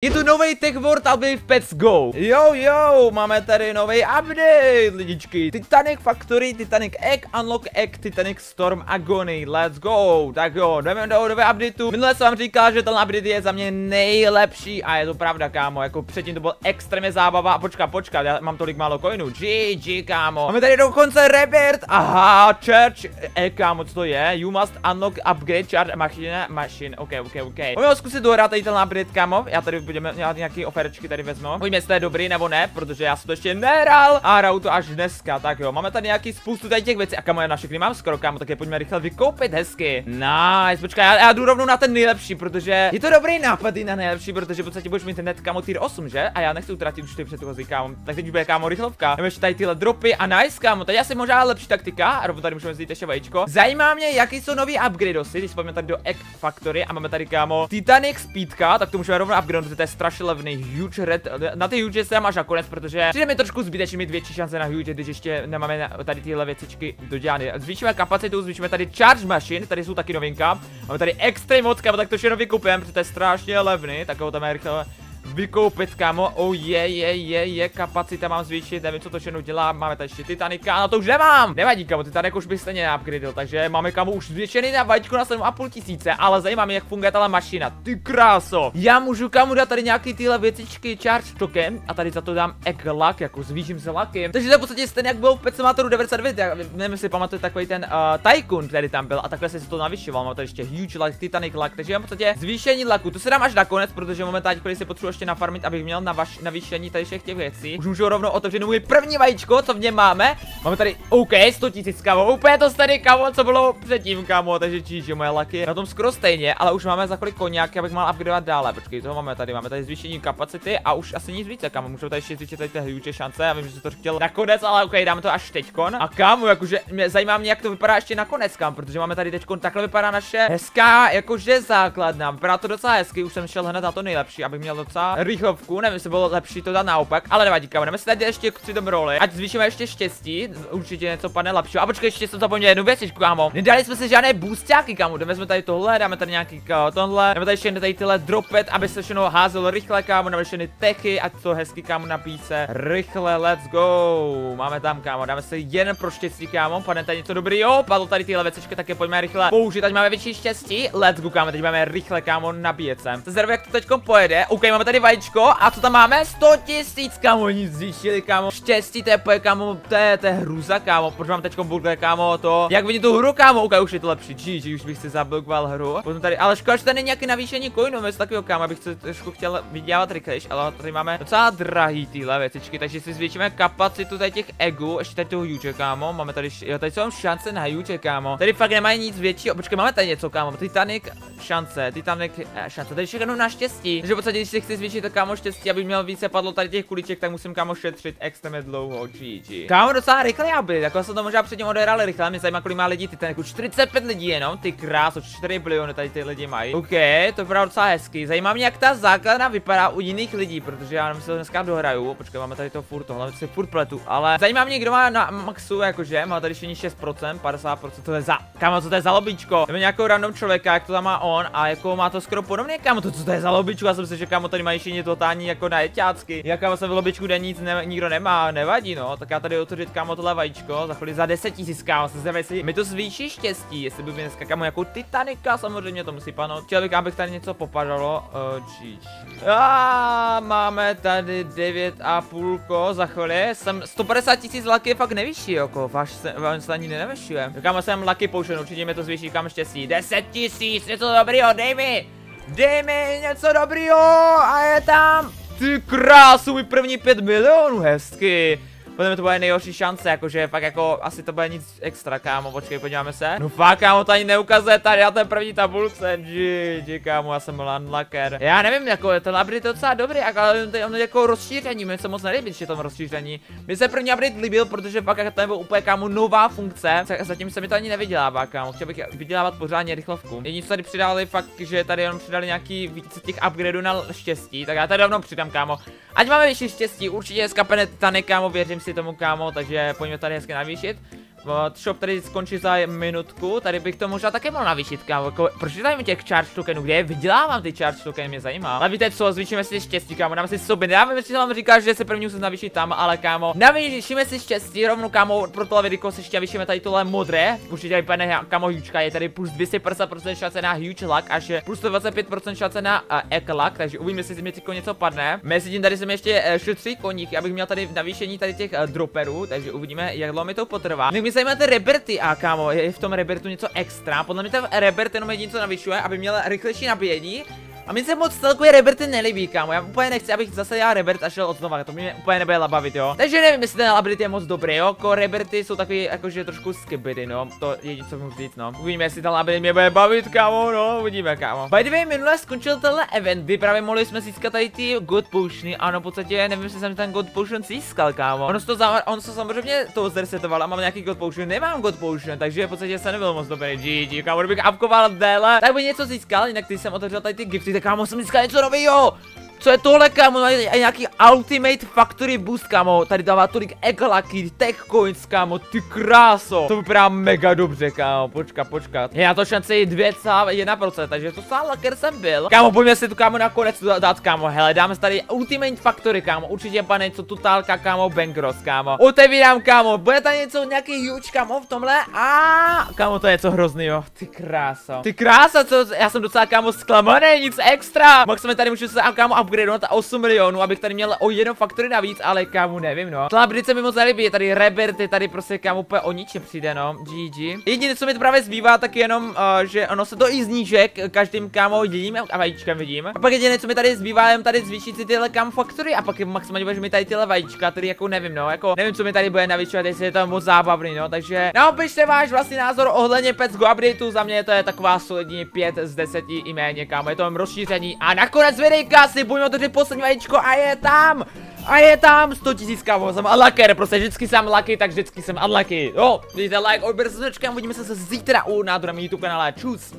Je tu nový Tech World update v Pets Go. Jo, máme tady nový update, lidičky. Titanic Factory, Titanic Egg, Unlock Egg, Titanic Storm Agony. Let's go. Tak jo, jdeme do updateu. Minule jsem vám říkal, že ten update je za mě nejlepší a je to pravda, kámo. Jako předtím to bylo extrémně zábava. A počkat, já mám tolik málo coinů. GG, kámo. Máme tady dokonce Rebirth. Aha, Church. Kámo, co to je? You must unlock upgrade charge machine. OK. Můžeme zkusit dohrát tady ten update, kámo. Já tady budeme nějaký oferečky tady vezmu. Uvidíme, jestli to je dobrý nebo ne, protože já jsem to ještě nehrál a hraju to až dneska. Tak jo, máme tady nějaký spoustu tady těch věcí. A kámo, já na všechny mám skoro, kámo, tak je pojďme rychle vykoupit hezky. Nice, počkej, já jdu rovnou na ten nejlepší, protože je to dobrý nápad i na nejlepší, protože v podstatě budeš mít hned, kámo, tier 8, že? A já nechci utratit už ty předchozí, kámo. Tak teď už bude, kámo, rychlovka. Máme ještě tady tyhle dropy a nice, kámo. Tady asi možná lepší taktika. A rovnou tady můžeme vzít ještě vajíčko. Zajímá mě, jaký jsou nový upgradeosy, když jsme tady do Egg Factory a máme tady, kámo, Titanic Speedka, tak to můžeme rovnou upgradeovat, to je strašně levný. Huge red, na ty huge se až nakonec, protože přijde mi trošku zbytečně mít větší šance na huge, když ještě nemáme tady tyhle věcičky dodělané. Zvýšíme kapacitu, zvýšíme tady charge machine, tady jsou taky novinka. Máme tady extreme moc, kámo, tak to všechno vykupujeme, protože to je strašně levný, tak ho tam je rychle vykoupit, kámo. Oh je, kapacita mám zvýšit, nevím, co to všechno dělá. Máme tady ještě Titanica, ale to už nemám. Nevadí, kámo, Titanic už bych stejně neupgradil, takže máme, kámo, už zvětšený na vajíčku na 7,5 tisíce, ale zajímá mě, jak funguje tahle mašina. Ty kráso. Já můžu, kámo, dát tady nějaký tyhle věcičky charge token a tady za to dám egg luck, jako zvýším se luckem. Takže to je v podstatě stejně, jak byl v Pet Simulatoru 99, já nevím, jestli pamatujete takový ten Tycoon, který tam byl a takhle se to navyšoval. Mám tady ještě huge luck, Titanic luck, takže mám v podstatě zvýšení lucku. To se dám až nakonec, protože momentálně, když se potřebuji ještě nafarmit, abych měl navýšení tady všech těch věcí. Už můžu rovnou otevřít můj první vajíčko, co v něm máme. Máme tady, OK, 100 000, kámo, úplně to stejný, kámo, co bylo předtím, kámo, takže GG, moje lucky na tom skoro stejně, ale už máme za kolik koněky, abych mohl upgradeovat dále. Počkej, toho máme tady zvýšení kapacity a už asi nic více, kámo, můžu tady ještě zvýšit tady ty huge šance, já vím, že jsi to chtěl nakonec, ale OK, dáme to až teďkon. A kámo, jakože zajímá mě, jak to vypadá ještě nakonec, kámo, protože máme tady teďkon, takhle vypadá naše hezká, jakože základna. Vypadá to docela hezky, už jsem šel hned na to nejlepší, abych měl docela rychlovku, nevím, jestli bylo lepší to dát naopak, ale nevadí, kámo, jdeme si tady ještě k 3 roli, ať zvýšíme ještě štěstí, určitě něco padne lepšího. A počkej, ještě jsem zapomněl jednu věcičku, kámo. Nedali jsme si žádné boostáky, kámo. Jdeme tady tohle, dáme tady nějaký tohle, dáme tady všechny tady tyhle dropet, aby se všechno házelo rychle, kámo, dáme všechny techy, ať to hezky, kámo, napíjí se rychle, let's go. Máme tam, kámo, dáme si jen pro štěstí, kámo, padne tady něco dobrýho, padlo tady tyhle věcičky, tak je pojďme rychle použít, ať máme větší štěstí. Let's go, kámo, teď máme rychle, kámo, nabíjet se. Zerve, jak to teďko pojede. OK, máme tady vajíčko a co tam máme? 100 000, kámo, nic zvýšili, kámo. Štěstí, to je, kámo, to je hruza, kámo. Proč mám teďko burger, kámo, to. Jak vidíte tu hru, kámo, OK, už je to lepší. GG, už bych si zablokoval hru. Potom tady, ale škoda, že tady není nějaký navýšení coinů, něco takového, kámo, abych se trošku chtěl vydělat rychlejš, ale tady máme docela drahý tyhle věcičky, takže si zvýšíme kapacitu tady těch eggů, ještě tady toho huge, kámo. Máme tady, jo, tady jsou šance na huge, kámo. Tady fakt nemají nic většího. Počkej, máme tady něco, kámo. Titanic šance, tady všechno na štěstí. Takže v podstatě, když si chci zvýšit, tak, kámo, štěstí, aby měl více padlo tady těch kuliček, tak musím, kámo, šetřit extrémně dlouho. GG. Kámo, docela rychle update, jako se to možná předtím odehráli rychle, mě zajímá, kolik má lidí Titanic, 45 lidí jenom, ty kráso, 4 biliony tady ty lidi mají. OK, to vypadá docela hezky. Zajímá mě, jak ta základna vypadá u jiných lidí, protože já nevím, si to dneska dohraju. Počkej, máme tady to furt, tohle si furt pletu, ale zajímá mě, kdo má na maxu, jakože má tady ještě 6%, 50%, to je za, kámo, co to je za lobíčko? Máme nějakou random člověka, jak to tam má on a jako má to skoro podobně, kámo, to co to je za lobíčko? Já jsem si, že kámo, tady mají ještě totální jako na jeťácky. Já, kámo, jsem v lobičku, kde nic nikdo nemá, nevadí, no, tak já tady otevřít, kámo, tohle vajíčko, za chvíli za 10 000, kámo, se zjevě, jestli mi to zvýší štěstí, jestli by mi dneska, kámo, jako Titanica, samozřejmě to musí padnout. Chtěl bych, abych tady něco popadalo, máme tady 9,5, za chvíli, jsem 150 000 lucky, fakt nevyšší, jako, váš se ani nenavyšuje. Kámo, jsem lucky potion, určitě mi to zvýší, kam štěstí, 10 000, něco dobrýho, dej mi něco dobrýho a je tam. Ty krásu, můj první 5 milionů, hezky. Potom to bude nejhorší šance, jakože fakt jako asi to bude nic extra, kámo, počkej, podíváme se. No fakt, kámo, to ani neukazuje tady na té první tabulce, GG, kámo, já jsem byl unlocker. Já nevím, jako ten update je docela dobrý, ale on je jako rozšíření, mi se moc nelíbí, že tom rozšíření. Mně se první update líbil, protože fakt to byl úplně, kámo, nová funkce, zatím se mi to ani nevydělává, kámo, chtěl bych vydělávat pořádně rychlovku. Jediný, co tady přidali fakt, že tady jenom přidali nějaký více těch upgradeů na štěstí, tak já tady rovnou přidám, kámo. Ať máme větší štěstí, určitě skapene Titanic, kámo, věřím si tomu, kámo, takže pojďme tady hezky navýšit. Shop tady skončí za minutku, tady bych to možná také mohl navýšit, kámo, jako, proč tady mi těch charge tokenů, kde je vydělávám ty charge tokeny, mě zajímá. Ale víte co, zvýšíme si štěstí, kámo, dáme si sobě, já vím, že vám říká, že se první musím navýšit tam, ale kámo, navýšíme si štěstí, rovnou kámo, pro tohle vidiko si ještě navýšíme tady tohle modré, určitě vypadne kámo hučka, je tady plus 250% šance na huge luck, až plus 125% šance na egg luck, takže uvidíme, jestli mi tyko něco padne. Mezi tím tady jsem ještě šel 3 koníky, abych měl tady navýšení tady těch dropperů, takže uvidíme, jak dlouho mi to potrvá. My se máte Reberty a kámo, je v tom Rebertu něco extra. Podle mě ten Rebert jenom jedině co navyšuje, aby měl rychlejší nabíjení. A mi se moc celkově Reberty nelíbí, kámo. Já úplně nechci, abych zase já Rebert a šel od znova, to mě úplně nebude bavit, jo. Takže nevím, jestli ten ability je moc dobrý, jo. Jako Reberty jsou takový jakože trošku skibidi, no. To je jediné, co můžu říct, no. Uvidíme, jestli ten ability mě bude bavit, kámo, no. Uvidíme, kámo. By the way, minule skončil tenhle event, kdy právě mohli jsme získat tady ty God Potiony. Ano, v podstatě nevím, jestli jsem ten God Potion získal, kámo. On to samozřejmě to zresetovalo a mám nějaký God Potion, nemám God Potion, takže v podstatě se nebyl moc dobrý. GG, kámo, kdybych upkoval déle, tak by něco získal, jinak když jsem otevřel tady ty gifty, tak kámo, jsem získal něco nového. Co je tohle, kámo? Nějaký Ultimate Factory Boost, kámo. Tady dává tolik egg lucky, tech coins, kámo. Ty kráso. To vypadá mega dobře, kámo. Počkat. Je na to šance 2,1%, takže to sám laker jsem byl. Kámo, pojďme si tu, kámo, nakonec dát, kámo. Hele, dáme si tady Ultimate Factory, kámo. Určitě pane něco totálka, kámo, Bankross, kámo. Otevírám, kámo. Bude tam něco, nějaký huge, kámo, v tomhle. Kámo, to je něco hroznýho. Ty kráso. Ty krása, co? Já jsem docela, kámo, zklamaný, nic extra. Maximálně tady můžu se, kámo, upgrade na 8 milionů, abych tady měl o 1 faktory navíc, ale kámo, nevím, no. Tohle upgrade se mi moc nelíbí, je tady Rebert, je tady prostě, kámo, úplně o ničem přijde, no. GG. Jediné, co mi právě zbývá, tak jenom, že ono se to i zníže každým, kámo, jedním a vajíčkem vidím. A pak jediné, co mi tady zbývá, jen tady zvýšit si tyhle, kámo, faktory a pak je maximálně, že mi tady tyhle vajíčka, tady jako nevím, no, jako nevím, co mi tady bude navyšovat, jestli je to moc zábavný, no. Takže napište váš vlastní názor ohledně Pets Go updateu, za mě to je taková solidní 5 z 10 i méně, kámo, je to rozšíření. A nakonec videjka si budeme otevřít poslední vajíčko a je tam 100 000, kámo, jsem unlucky, prostě vždycky jsem lucky, tak vždycky jsem unlucky. Jo, vidíte, like, odběr se značkem, uvidíme se zítra u nás na mém YouTube kanále, čus.